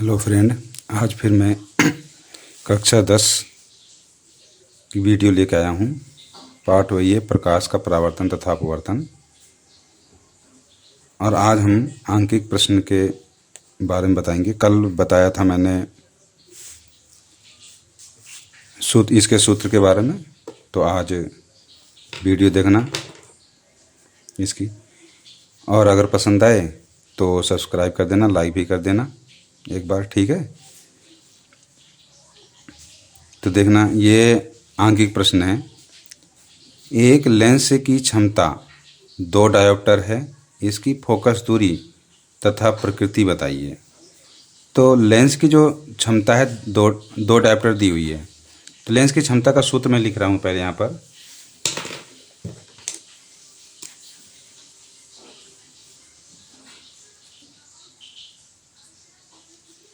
Hello friend, आज फिर मैं कक्षा 10 की वीडियो लेकर आया हूँ। पाठ वही है प्रकाश का परावर्तन तथा अपवर्तन। और आज हम आंकिक प्रश्न के बारे में बताएंगे। कल बताया था मैंने इसके सूत्र के बारे में, तो आज वीडियो देखना इसकी। और अगर पसंद आए तो सब्सक्राइब कर देना, लाइक भी कर देना एक बार, ठीक है। तो देखना, ये आंकिक प्रश्न है। एक लेंस की क्षमता 2 डायोप्टर है, इसकी फोकस दूरी तथा प्रकृति बताइए। तो लेंस की जो क्षमता है दो डायोप्टर दी हुई है। तो लेंस की क्षमता का सूत्र मैं लिख रहा हूँ पहले यहाँ पर।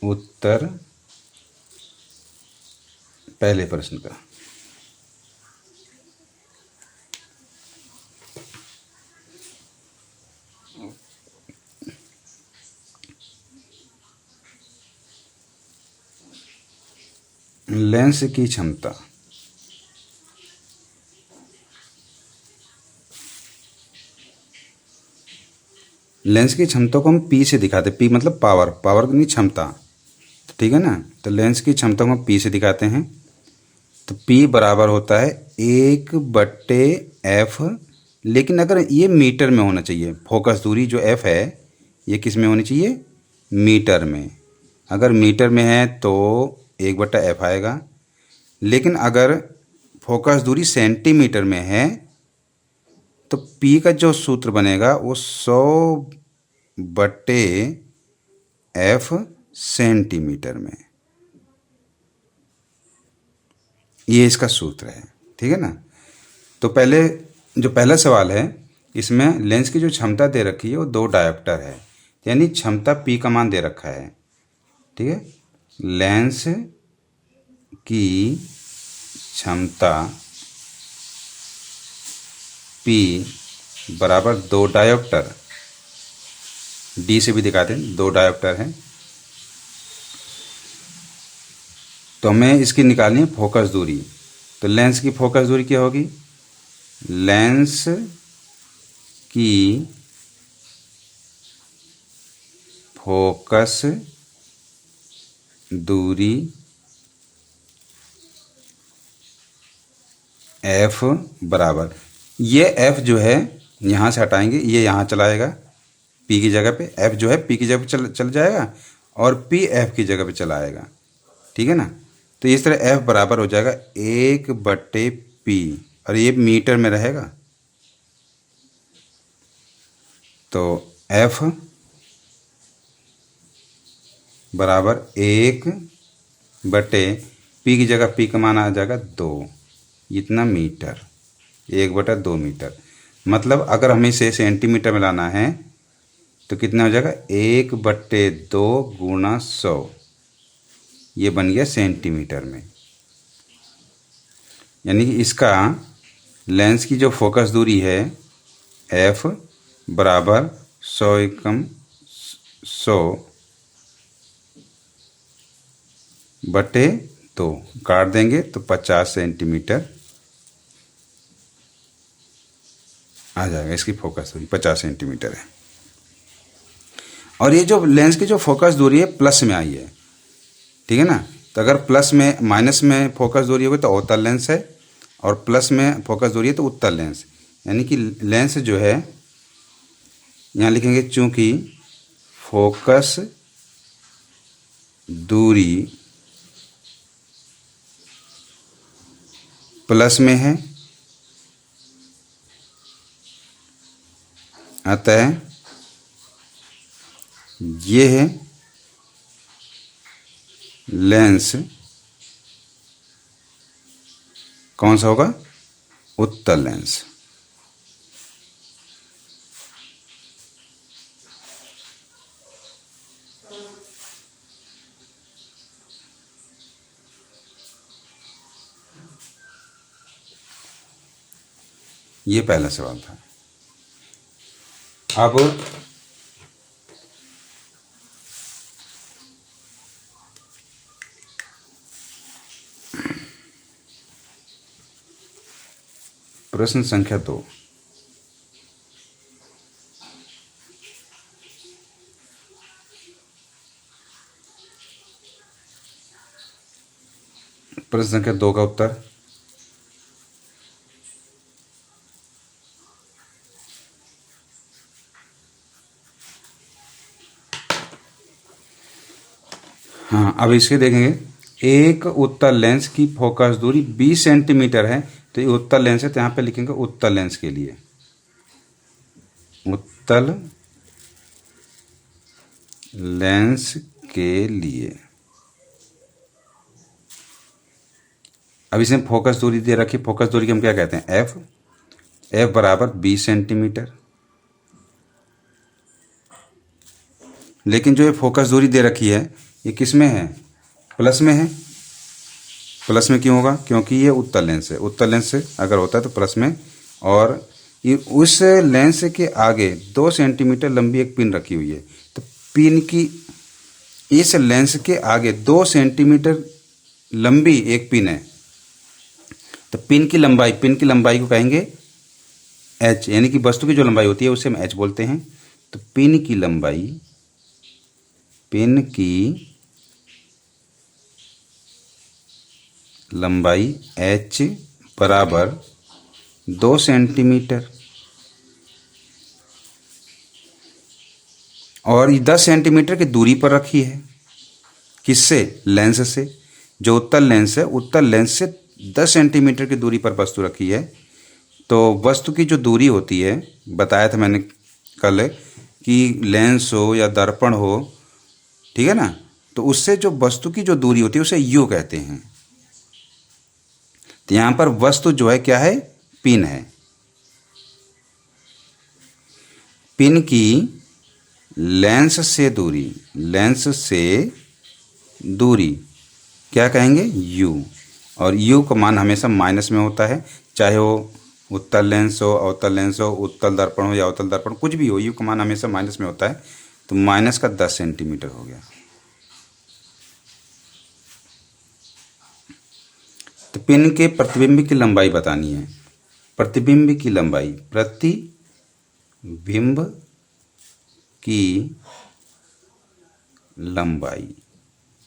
उत्तर पहले प्रश्न का। लेंस की क्षमता लेंस की क्षमता को हम पी से दिखाते हैं। पी मतलब पावर, पावर नहीं क्षमता, ठीक है ना। तो लेंस की क्षमता को हम पी से दिखाते हैं। तो पी बराबर होता है 1/f। लेकिन अगर ये मीटर में होना चाहिए, फोकस दूरी जो f है ये किस में होनी चाहिए, मीटर में। अगर मीटर में है तो 1/f आएगा। लेकिन अगर फोकस दूरी सेंटीमीटर में है तो p का जो सूत्र बनेगा वो 100/f सेंटीमीटर में। ये इसका सूत्र है, ठीक है ना। तो पहले जो पहला सवाल है, इसमें लेंस की जो क्षमता दे रखी है वो 2 डायोप्टर है, यानी क्षमता p का मान दे रखा है, ठीक है। लेंस की क्षमता p बराबर 2 डायोप्टर, d से भी दिखाते हैं, 2 डायोप्टर है। तो हमें इसकी निकालनी है फोकस दूरी। तो लेंस की फोकस दूरी क्या होगी, लेंस की फोकस दूरी f बराबर, ये f जो है यहाँ से हटाएंगे, ये यहाँ चलाएगा p की जगह पे। f जो है p की जगह पे चल जाएगा और p f की जगह पे चला आएगा, ठीक है ना। तो इस तरह f बराबर हो जाएगा 1/p, और ये मीटर में रहेगा। तो f बराबर 1/p की जगह p का मान आ जाएगा 2, इतना मीटर, 1/2 मीटर। मतलब अगर हमें इसे सेंटीमीटर में लाना है तो कितना हो जाएगा, 1/2 गुणा 100, ये बन गया सेंटीमीटर में। यानी कि इसका लेंस की जो फोकस दूरी है f बराबर 100 एकम 100/2 काट देंगे तो 50 सेंटीमीटर आ जाएगा। इसकी फोकस दूरी 50 सेंटीमीटर है। और ये जो लेंस की जो फोकस दूरी है प्लस में आई है, ठीक है ना। तो अगर प्लस में माइनस में फोकस दूरी होगी तो अवतल लेंस है, और प्लस में फोकस दूरी है तो उत्तल लेंस। यानी कि लेंस जो है यहाँ लिखेंगे, चूंकि फोकस दूरी प्लस में है अतः ये है लेंस कौन सा होगा, उत्तल लेंस। ये पहला सवाल था। अब प्रश्न संख्या 2। प्रश्न संख्या 2 का उत्तर हाँ, अब इसके देखेंगे। एक उत्तल लेंस की फोकस दूरी 20 सेंटीमीटर है, तो ये उत्तल लेंस है, तो यहाँ पे लिखेंगे उत्तल लेंस के लिए, उत्तल लेंस के लिए। अब इसमें फोकस दूरी दे रखी, फोकस दूरी की हम क्या कहते हैं, एफ। एफ बराबर 20 सेंटीमीटर। लेकिन जो ये फोकस दूरी दे रखी है ये किस में है, प्लस में है। प्लस में क्यों होगा, क्योंकि ये उत्तल लेंस है। उत्तल लेंस से अगर होता है तो प्लस में। और ये उस लेंस के आगे 2 सेंटीमीटर लंबी एक पिन रखी हुई है, तो पिन की इस लेंस के आगे 2 सेंटीमीटर लंबी एक पिन है, तो पिन की लंबाई को कहेंगे एच, यानी कि वस्तु की जो लंबाई होती है उसे हम एच बोलते हैं। तो पिन की लंबाई एच बराबर 2 सेंटीमीटर, और ये 10 सेंटीमीटर की दूरी पर रखी है। किससे, लेंस से। जो उत्तल लेंस है, उत्तल लेंस से 10 सेंटीमीटर की दूरी पर वस्तु रखी है। तो वस्तु की जो दूरी होती है, बताया था मैंने कल कि लेंस हो या दर्पण हो, ठीक है ना, तो उससे जो वस्तु की जो दूरी होती है उसे यू कहते हैं। तो यहां पर वस्तु जो है क्या है, पिन है। पिन की लेंस से दूरी क्या कहेंगे, यू। और यू का मान हमेशा माइनस में होता है, चाहे वो उत्तल लेंस हो, अवतल लेंस हो, उत्तल दर्पण हो या अवतल दर्पण, कुछ भी हो, यू का मान हमेशा माइनस में होता है। तो माइनस का 10 सेंटीमीटर हो गया। तो पिन के प्रतिबिंब की लंबाई बतानी है। प्रतिबिंब की लंबाई,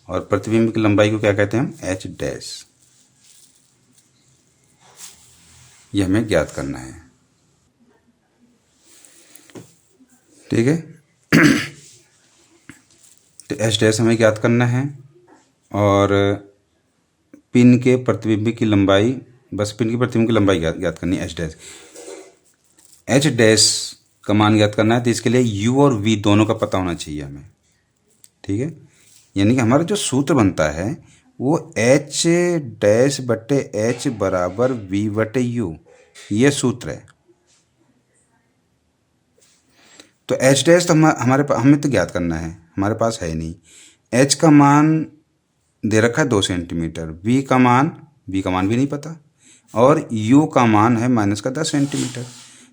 और प्रतिबिंब की लंबाई को क्या कहते हैं हम, एच डैश। ये हमें ज्ञात करना है, ठीक है। तो एच डैश हमें ज्ञात करना है, और पिन के प्रतिबिंब की लंबाई, बस पिन की प्रतिबिंब की लंबाई ज्ञात करनी है, एच डैश। एच डैश का मान ज्ञात करना है, तो इसके लिए यू और वी दोनों का पता होना चाहिए हमें, ठीक है। यानी कि हमारा जो सूत्र बनता है वो एच डैश बटे एच बराबर वी बटे यू, ये सूत्र है। तो एच डैश तो हमें तो ज्ञात करना है, हमारे पास है नहीं। एच का मान दे रखा है 2 सेंटीमीटर, वी का मान भी नहीं पता, और यू का मान है माइनस का 10 सेंटीमीटर।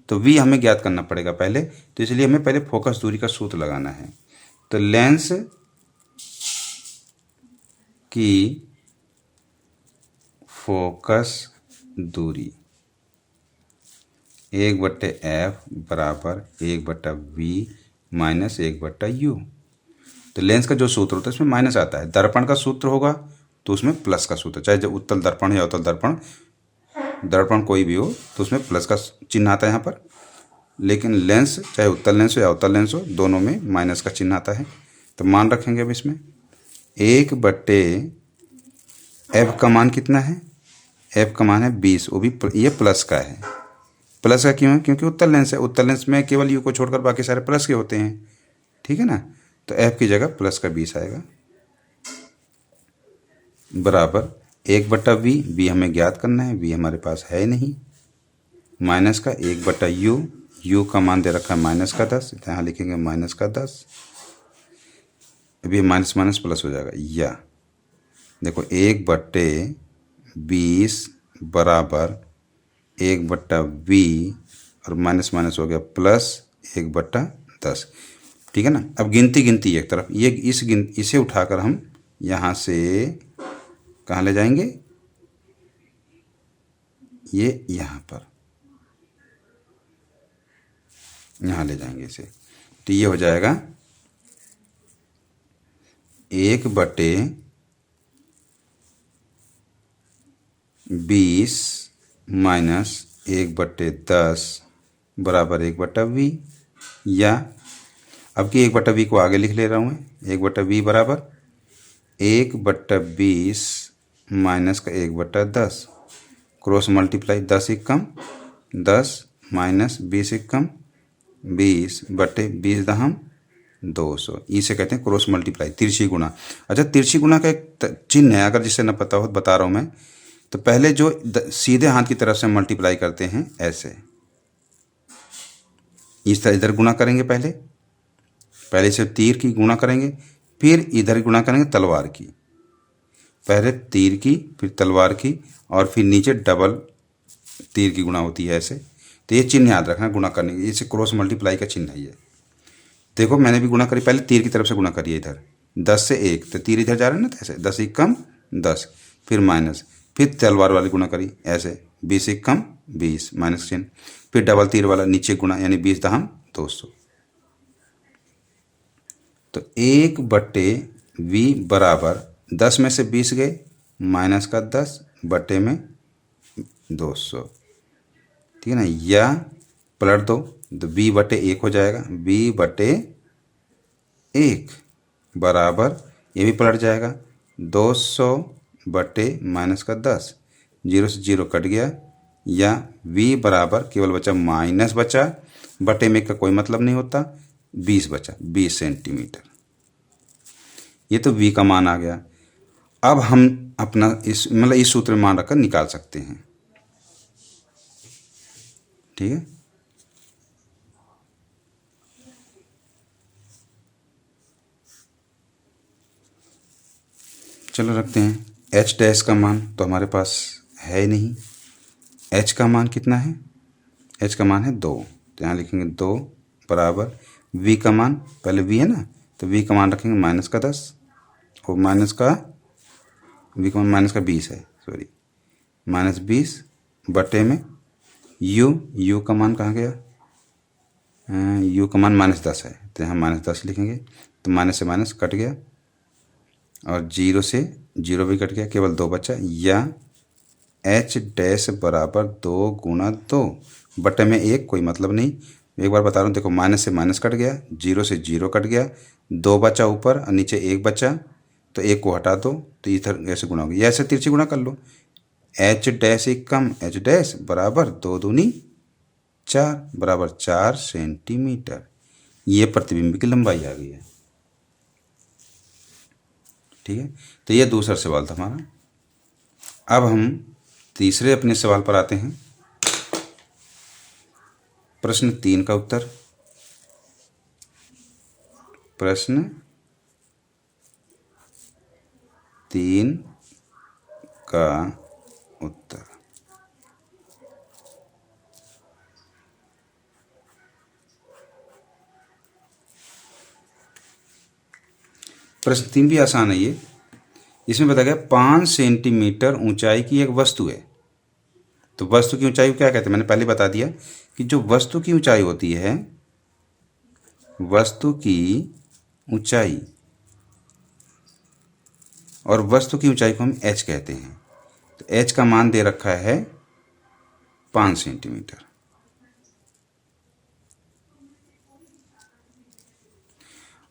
तो वी हमें ज्ञात करना पड़ेगा पहले, तो इसलिए हमें पहले फोकस दूरी का सूत्र लगाना है। तो लेंस की फोकस दूरी 1/f बराबर 1/v माइनस 1/u। तो लेंस का जो सूत्र होता है उसमें माइनस आता है। दर्पण का सूत्र होगा तो उसमें प्लस का सूत्र, चाहे जो उत्तल दर्पण या अवतल दर्पण कोई भी हो तो उसमें प्लस का चिन्ह आता है यहाँ पर। लेकिन लेंस, चाहे उत्तल लेंस हो या अवतल लेंस हो, दोनों में माइनस का चिन्ह आता है। तो मान रखेंगे अब इसमें 1/f का मान कितना है, f का मान है 20, वो भी ये प्लस का है। प्लस का क्यों है, क्योंकि उत्तल लेंस है, उत्तल लेंस में केवल यू को छोड़कर बाकी सारे प्लस के होते हैं, ठीक है ना। तो f की जगह प्लस का 20 आएगा, बराबर 1/v। v हमें ज्ञात करना है, v हमारे पास है नहीं, माइनस का 1/u, u का मान दे रखा है माइनस का 10, यहाँ लिखेंगे माइनस का 10। अभी माइनस माइनस प्लस हो जाएगा, या देखो 1/20 बराबर 1/v, और माइनस माइनस हो गया प्लस 1/10, ठीक है ना। अब गिनती एक तरफ, ये इसे उठाकर हम यहाँ से कहाँ ले जाएंगे, ये यहाँ पर, यहाँ ले जाएंगे इसे, तो ये हो जाएगा 1/20 माइनस 1/10 बराबर 1/v। या अब की 1/v को आगे लिख ले रहा हूँ मैं, 1/v बराबर 1/20 माइनस का 1/10, क्रॉस मल्टीप्लाई 10 एकम 10 माइनस 20 एकम 20/20 200, इसे कहते हैं क्रॉस मल्टीप्लाई, तिरछी गुणा। अच्छा, तिरछी गुणा का एक चिन्ह है, अगर जिसे न पता हो बता रहा हूँ मैं। तो पहले जो सीधे हाथ की तरफ से मल्टीप्लाई करते हैं ऐसे, इस तरह इधर गुणा करेंगे, पहले से तीर की गुणा करेंगे, फिर इधर गुणा करेंगे तलवार की, पहले तीर की फिर तलवार की, और फिर नीचे डबल तीर की गुणा होती है ऐसे। तो ये चिन्ह याद रखना गुणा करने की, इसे क्रॉस मल्टीप्लाई का चिन्ह है ये। देखो मैंने भी गुणा करी, पहले तीर की तरफ से गुणा करिए, इधर 10 से 1, तो तीर इधर जा रहा है ना, तो ऐसे 10 एकम 10, फिर माइनस, फिर तलवार वाली गुणा करी ऐसे 20 एकम 20 माइनस चिन्ह, फिर डबल तीर वाला नीचे गुणा, यानी 20/200। तो 1/v बराबर 10 में से 20 गए, माइनस का 10 बटे में 200, ठीक है ना। या पलट दो तो v/1 हो जाएगा, v/1 बराबर, ये भी पलट जाएगा 200 बटे माइनस का 10, 0 से 0 कट गया। या v बराबर केवल बचा माइनस बचा, बटे में का कोई मतलब नहीं होता, 20 बचा, 20 सेंटीमीटर। ये तो v का मान आ गया। अब हम अपना इस सूत्र में मान रखकर निकाल सकते हैं, ठीक है। चलो रखते हैं। h डैश का मान तो हमारे पास है ही नहीं। h का मान कितना है? h का मान है 2, तो यहाँ लिखेंगे 2 बराबर v का मान, पहले v है ना, तो v का मान रखेंगे माइनस का 10, और v का मान माइनस का 20 है, सॉरी -20 बटे में u का मान कहाँ गया, u का मान -10 है, तो यहाँ -10 लिखेंगे, तो माइनस से माइनस कट गया, और 0 से 0 भी कट गया, केवल 2 बचा। या h डैश बराबर 2 गुणा 2 बटे में 1, कोई मतलब नहीं। एक बार बता रहा हूँ, देखो माइनस से माइनस कट गया, 0 से 0 कट गया, 2 बचा ऊपर और नीचे 1 बचा, तो 1 को हटा दो, तो इधर ऐसे गुणा होगी, या ऐसे तिरछी गुणा कर लो। h डैश एकम h डैश बराबर 2 दूनी 4 बराबर 4 सेंटीमीटर। ये प्रतिबिंब की लंबाई आ गई है, ठीक है। तो ये दूसरा सवाल था हमारा। अब हम तीसरे अपने सवाल पर आते हैं। प्रश्न 3 का उत्तर। प्रश्न 3 का उत्तर। प्रश्न 3 भी आसान है ये। इसमें बताया गया 5 सेंटीमीटर ऊंचाई की एक वस्तु है। तो वस्तु की ऊंचाई को क्या कहते हैं, मैंने पहले बता दिया कि जो वस्तु की ऊंचाई होती है, वस्तु की ऊंचाई, और वस्तु की ऊंचाई को हम h कहते हैं। तो h का मान दे रखा है 5 सेंटीमीटर।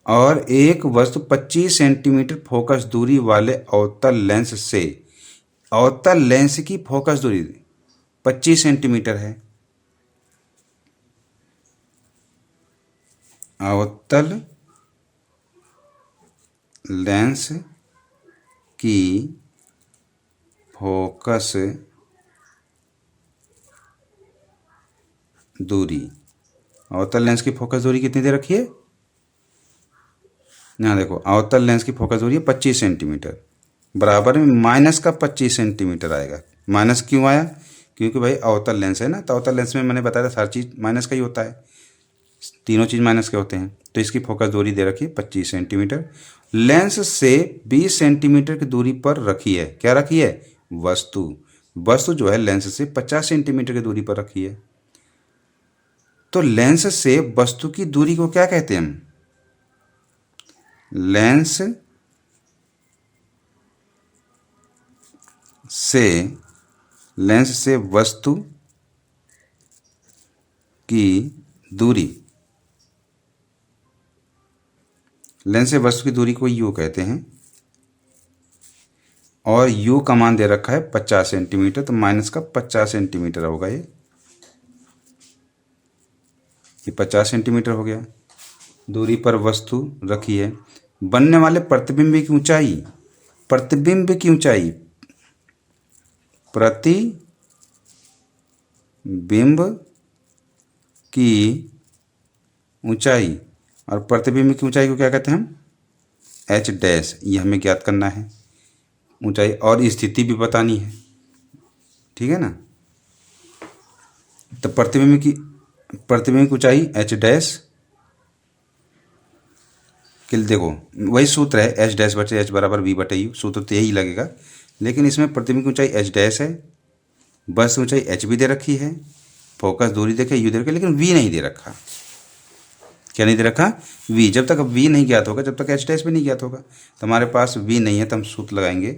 और एक वस्तु 25 सेंटीमीटर फोकस दूरी वाले अवतल लेंस से, अवतल लेंस की फोकस दूरी 25 सेंटीमीटर है। अवतल लेंस की फोकस दूरी, अवतल लेंस की फोकस दूरी कितनी दे रखी है? यहाँ देखो, अवतल लेंस की फोकस दूरी है 25 सेंटीमीटर, बराबर में माइनस का 25 सेंटीमीटर आएगा। माइनस क्यों आया? क्योंकि भाई अवतल लेंस है ना, तो अवतल लेंस में मैंने बताया था हर चीज़ माइनस का ही होता है, तीनों चीज़ माइनस के होते हैं। तो इसकी फोकस दूरी दे रखी है 25 सेंटीमीटर। लेंस से 20 सेंटीमीटर की दूरी पर रखी है। क्या रखी है? वस्तु जो है लेंस से 50 सेंटीमीटर की दूरी पर रखी है। तो लेंस से वस्तु की दूरी को क्या कहते हैं हम? लेंस से वस्तु की दूरी, लेंस से वस्तु की दूरी को यू कहते हैं, और यू का मान दे रखा है 50 सेंटीमीटर, तो माइनस का 50 सेंटीमीटर होगा ये 50 सेंटीमीटर हो गया। दूरी पर वस्तु रखी है। बनने वाले प्रतिबिंब की ऊंचाई, प्रतिबिंब की ऊंचाई, प्रतिबिंब की ऊंचाई, और प्रतिबिंब की ऊंचाई को क्या कहते हैं हम? H dash. ये हमें ज्ञात करना है ऊंचाई, और स्थिति भी बतानी है, ठीक है ना। तो प्रतिबिंब की ऊंचाई एच डैश कि देखो वही सूत्र है, एच डैश बटे एच बराबर वी बटे यू, सूत्र तो यही लगेगा, लेकिन इसमें प्रतिबिंब की ऊंचाई एच डैश है, बस ऊंचाई एच भी दे रखी है, फोकस दूरी देखे यू दे रखी है, लेकिन वी नहीं दे रखा। क्या नहीं दे रखा? वी। जब तक वी नहीं ज्ञात होगा, जब तक एच डैश भी नहीं ज्ञात होगा, तो हमारे पास वी नहीं है, तो हम सूत्र लगाएंगे।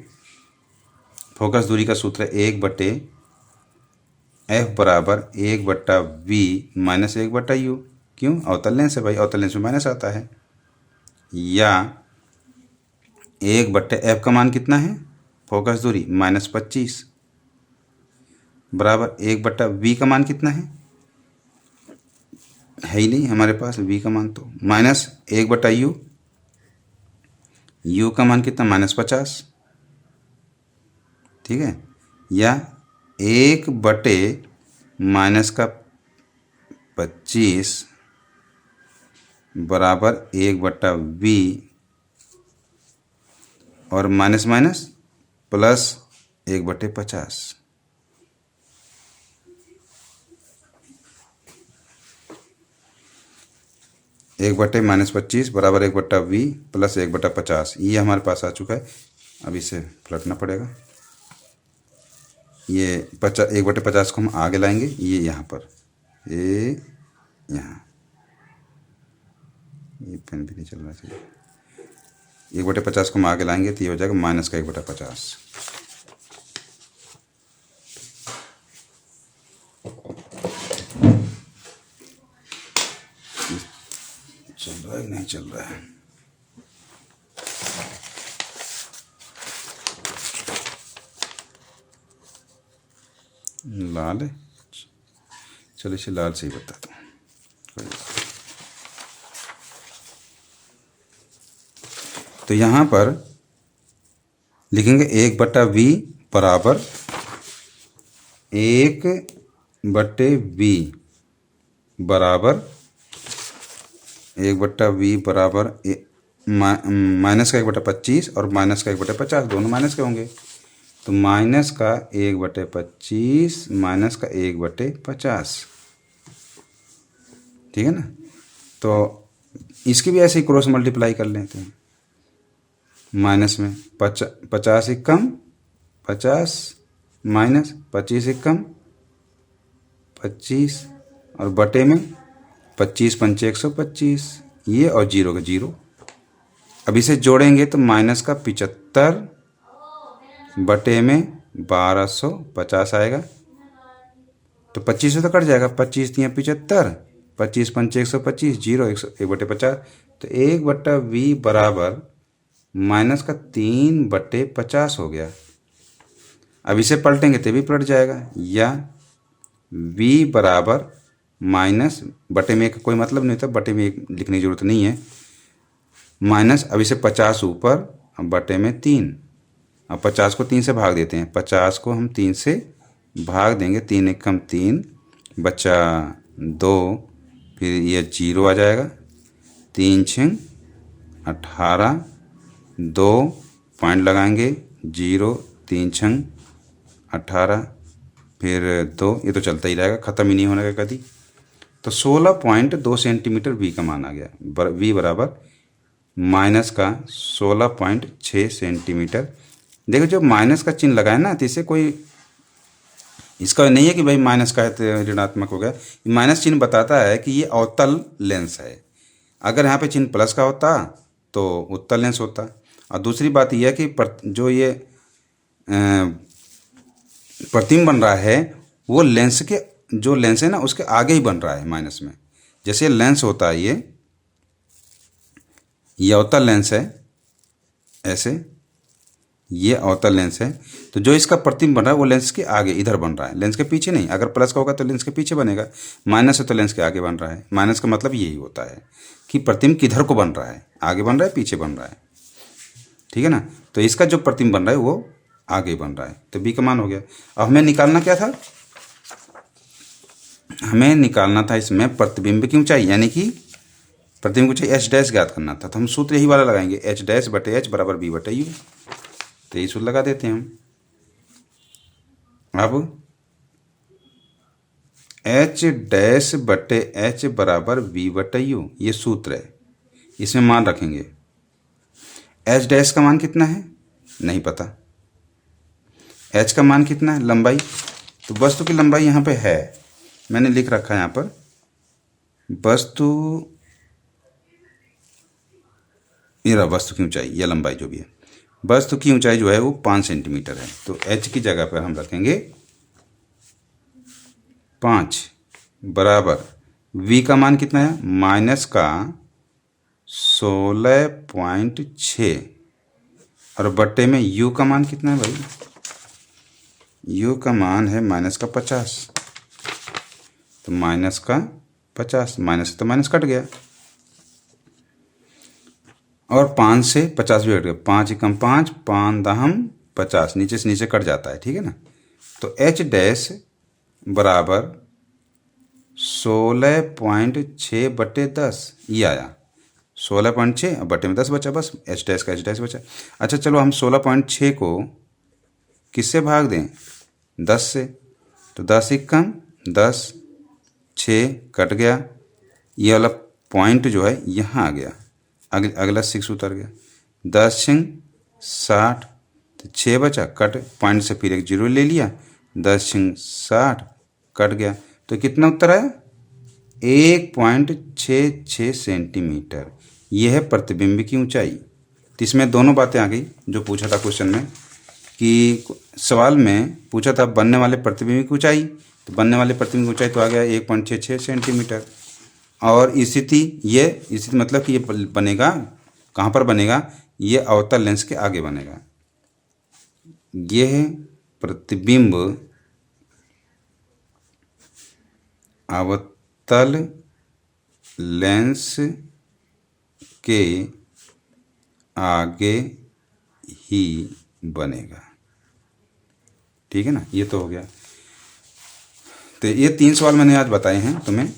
फोकस दूरी का सूत्र है 1/f बराबर 1/v माइनस 1/u। क्यों? अवतल लेंस है भाई, अवतल लेंस में माइनस आता है। या 1/f का मान कितना है? फोकस दूरी -25 बराबर 1/v का मान कितना है ही नहीं हमारे पास v का मान, तो माइनस 1/u, u का मान कितना? -50, ठीक है। या 1/-25 बराबर 1/v, और माइनस माइनस प्लस 1/50। -25 बराबर 1/v प्लस 1/50। ये हमारे पास आ चुका है। अब इसे पलटना पड़ेगा। ये 1/50 को हम आगे लाएंगे, ये यहाँ पर, ये यहाँ, ये पेन भी नहीं चल रहा चाहिए। 1/50 को हम आगे लाएंगे तो ये हो जाएगा माइनस का 1/50। चल रहा है नहीं चल रहा है? लाल है, चलो इसे लाल से ही बताता हूँ। तो यहाँ पर लिखेंगे 1/v बराबर 1/v बराबर 1/v बराबर माइनस का 1/25 और माइनस का 1/50, दोनों माइनस के होंगे, तो माइनस का 1/25 माइनस का 1/50, ठीक है ना। तो इसकी भी ऐसे ही क्रॉस मल्टीप्लाई कर लेते हैं। माइनस में 50 एक कम 50 माइनस 25 एक कम 25, और बटे में 25 पंचे 125, ये और 0 का 0। अब इसे जोड़ेंगे तो माइनस का 75 बटे में 1250 आएगा। तो 25 से तो कट जाएगा, 25 दिया 75, 25 पंचे 125, 0 1/50, तो 1/v बराबर माइनस का 3/50 हो गया। अब इसे पलटेंगे तो भी पलट जाएगा। या v बराबर माइनस, बटे में एक कोई मतलब नहीं होता, बटे में एक लिखने की जरूरत नहीं है, माइनस, अब इसे 50 ऊपर, अब बटे में 3, अब 50 को 3 से भाग देते हैं, 50 को हम 3 से भाग देंगे, 3 एक कम 3, बचा 2, फिर ये 0 आ जाएगा, 3 6 18, 2 पॉइंट लगाएंगे, 0 3 6 18, फिर 2, ये तो चलता ही रहेगा, ख़त्म ही नहीं होने का कभी। तो 16.2 सेंटीमीटर v का मान आ गया। v बराबर माइनस का 16.6 सेंटीमीटर। देखो जब माइनस का चिन्ह लगाए ना, तो इससे कोई इसका नहीं है कि भाई माइनस का है तो ऋणात्मक हो गया। माइनस चिन्ह बताता है कि ये अवतल लेंस है। अगर यहाँ पे चिन्ह प्लस का होता तो उत्तल लेंस होता। और दूसरी बात यह है कि जो ये प्रतिबिंब बन रहा है वो लेंस के, जो लेंस है ना उसके आगे ही बन रहा है माइनस में। जैसे लेंस होता है ये अवतल लेंस है, ऐसे ये अवतल लेंस है, तो जो इसका प्रतिबिंब बन रहा है वो लेंस के आगे इधर बन रहा है, लेंस के पीछे नहीं। अगर प्लस का होगा तो लेंस के पीछे बनेगा, माइनस है तो लेंस के आगे बन रहा है। माइनस का मतलब यही होता है कि प्रतिबिंब किधर को बन रहा है, आगे बन रहा है पीछे बन रहा है, ठीक है ना। तो इसका जो प्रतिबिंब बन रहा है वो आगे बन रहा है, तो बी का मान हो गया। अब हमें निकालना क्या था, हमें निकालना था इसमें प्रतिबिंब की ऊंचाई, यानी कि प्रतिबिंब की ऊंचाई एच डैश ज्ञात करना था। तो हम सूत्र यही वाला लगाएंगे, एच डैश बटे एच बराबर बी बटे यू। तो यही सूत्र लगा देते हैं हम। अब एच डैश बटे एच बराबर बी बटे यू, ये सूत्र है, इसमें मान रखेंगे। एच डैश का मान कितना है नहीं पता, एच का मान कितना है लंबाई, तो वस्तु की लंबाई यहाँ पे है, मैंने लिख रखा है यहाँ पर, वस्तु ये रहा वस्तु की ऊंचाई या लंबाई जो भी है, वस्तु की ऊंचाई जो है वो 5 सेंटीमीटर है। तो एच की जगह पर हम रखेंगे 5 बराबर वी का मान कितना है माइनस का 16.6 और बट्टे में यू का मान कितना है भाई, यू का मान है माइनस का 50। तो माइनस का 50, माइनस तो माइनस कट गया और 5 से 50 भी कट गया, 5 एकम 5, 5 दहम 50, नीचे से नीचे कट जाता है, ठीक है ना। तो एच डैश बराबर 16.6 बटे 10 ये आया, 16.6 और बटे में 10 बचा, बस एच डैश का एच डैश बचा। अच्छा चलो हम 16.6 को किससे भाग दें 10 से, तो 10 एकम 10, 6 कट गया, ये वाला पॉइंट जो है यहाँ आ गया, अगला 6 उतर गया, 10 छिंग 60, तो 6 बचा, कट पॉइंट से फिर एक जीरो ले लिया, 10 छिंग 60 कट गया, तो कितना उत्तर आया 1.66 सेंटीमीटर। यह है प्रतिबिंब की ऊंचाई। तो इसमें दोनों बातें आ गई जो पूछा था क्वेश्चन में, कि सवाल में पूछा था बनने वाले प्रतिबिंब की ऊंचाई, तो बनने वाले प्रतिबिंब की ऊंचाई तो आ गया 1.66 सेंटीमीटर। और स्थिति ये स्थिति मतलब कि ये बनेगा कहाँ पर बनेगा, ये अवतल लेंस के आगे बनेगा। यह प्रतिबिंब अवतल लेंस के आगे ही बनेगा, ठीक है ना। ये तो हो गया। तो ये 3 सवाल मैंने आज बताए हैं तुम्हें।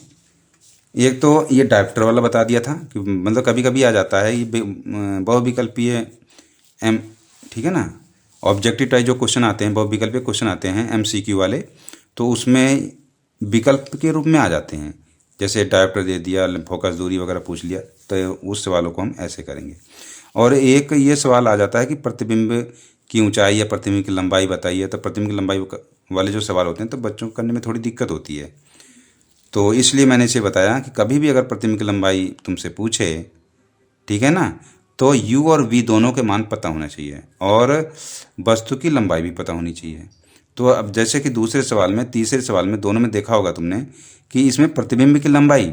एक तो ये डायप्टर वाला बता दिया था कि मतलब कभी कभी आ जाता है ये बहुविकल्पीय एम, ठीक है ना, ऑब्जेक्टिव टाइप जो क्वेश्चन आते हैं, बहुविकल्पीय क्वेश्चन आते हैं MCQ वाले, तो उसमें विकल्प के रूप में आ जाते हैं। जैसे डायप्टर दे दिया, फोकस दूरी वगैरह पूछ लिया, तो उस सवालों को हम ऐसे करेंगे। और एक ये सवाल आ जाता है कि प्रतिबिंब की ऊंचाई या प्रतिबिंब की लंबाई बताइए, तो प्रतिबिंब की लंबाई वाले जो सवाल होते हैं तो बच्चों को करने में थोड़ी दिक्कत होती है। तो इसलिए मैंने इसे बताया कि कभी भी अगर प्रतिबिंब की लंबाई तुमसे पूछे, ठीक है ना, तो u और v दोनों के मान पता होना चाहिए और वस्तु की लंबाई भी पता होनी चाहिए। तो अब जैसे कि दूसरे सवाल में, तीसरे सवाल में, दोनों में देखा होगा तुमने कि इसमें प्रतिबिंब की लंबाई,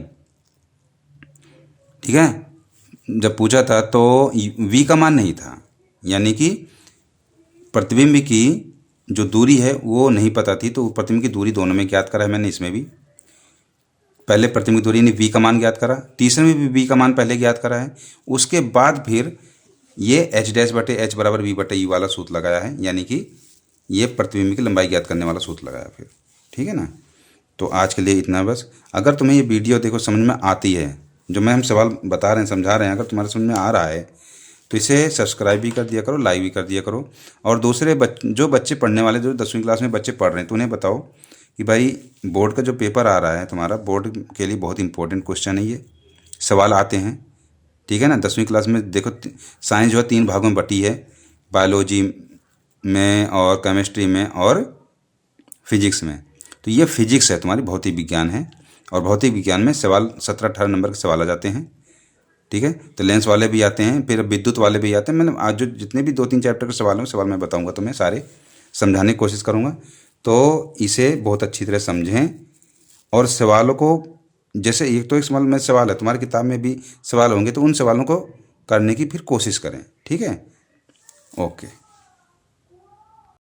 ठीक है, जब पूछा था तो v का मान नहीं था, यानी कि प्रतिबिंब की जो दूरी है वो नहीं पता थी। तो प्रतिबिंब की दूरी दोनों में ज्ञात करा है मैंने, इसमें भी पहले प्रतिबिंब की दूरी ने v का मान ज्ञात करा, तीसरे में भी v का मान पहले ज्ञात करा है, उसके बाद फिर ये एच डैश बटे एच बराबर v बटे यू वाला सूत्र लगाया है, यानी कि ये प्रतिबिंब की लंबाई ज्ञात करने वाला सूत्र लगाया फिर, ठीक है ना। तो आज के लिए इतना बस। अगर तुम्हें ये वीडियो देखो समझ में आती है, जो मैं हम सवाल बता रहे हैं समझा रहे हैं, अगर तुम्हारे समझ में आ रहा है तो इसे सब्सक्राइब भी कर दिया करो, लाइक भी कर दिया करो। और दूसरे जो बच्चे पढ़ने वाले, जो 10वीं क्लास में बच्चे पढ़ रहे हैं, तो उन्हें बताओ कि भाई बोर्ड का जो पेपर आ रहा है तुम्हारा, बोर्ड के लिए बहुत इंपॉर्टेंट क्वेश्चन है, ये सवाल आते हैं, ठीक है ना। 10वीं क्लास में देखो साइंस जो है 3 भागों में बटी है, बायोलॉजी में और केमिस्ट्री में और फिजिक्स में। तो ये फिजिक्स है, तुम्हारी भौतिक विज्ञान है। और भौतिक विज्ञान में सवाल 17-18 नंबर के सवाल आ जाते हैं, ठीक है। तो लेंस वाले भी आते हैं, फिर विद्युत वाले भी आते हैं। मैंने आज जो जितने भी 2-3 चैप्टर के सवाल हैं सवाल मैं बताऊंगा तुम्हें, सारे समझाने की कोशिश करूंगा। तो इसे बहुत अच्छी तरह समझें और सवालों को, जैसे एक तो एक सवाल है, तुम्हारी किताब में भी सवाल होंगे, तो उन सवालों को करने की फिर कोशिश करें, ठीक है। ओके।